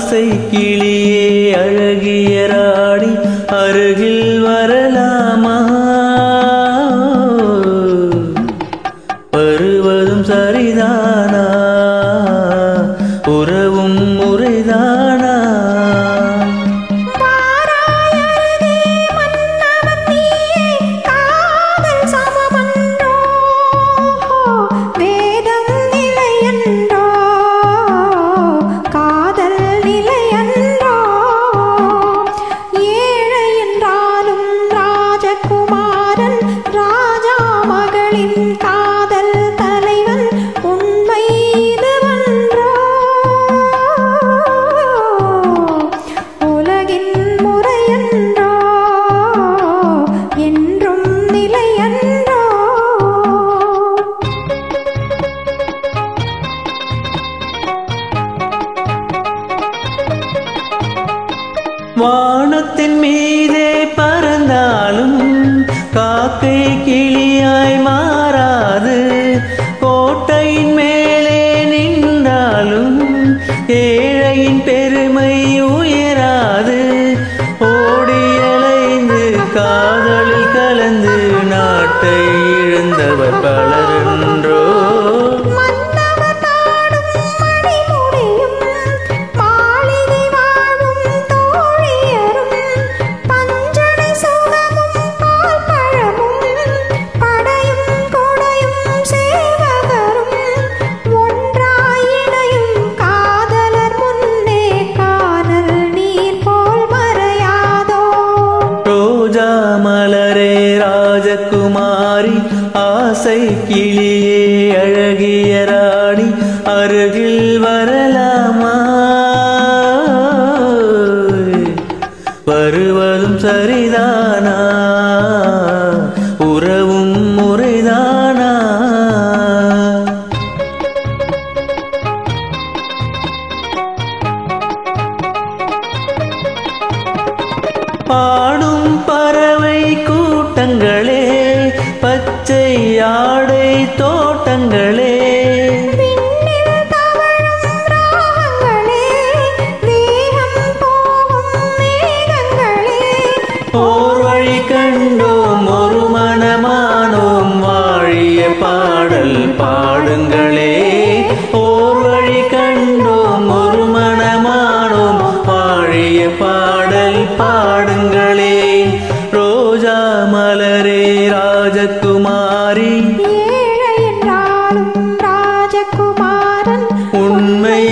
ஆசை கிளியே அழகிய ராணி அருகில் வரலாமா? வருவதும் சரிதானா? உறவும் முறைதானா? வானத்தின் மீதே பறந்தாலும் காக்கை கிளியாய் மாறாது. கோட்டையின் மேலே நின்றாலும் ஏழையின் பெருமை உயராது. ஓடியலைந்து காதலில் கலந்து நாட்டை இழந்தவர் பலரென்றோ. மலரே ராஜகுமாரி ஆசை கிளியே அழகிய ராணி அருகில் வரலாமா? வருவதும் சரிதானா? உறவும் முறைதானா? பாடும் பறவை கூட்டங்களே பச்சை ஆடை தோட்டங்களே ஓர் வழி கண்டோம் ஒரு மனமானோம் வாழிய பாடல் பாடுங்களே. ஓர் வழி கண்டோம் ஒரு மனமானோம் வாழிய பாடல் பாடுங்களே. ரோஜா மலரே ராஜகுமாரி ஏழை என்றாலும் ராஜகுமாரன் உண்மை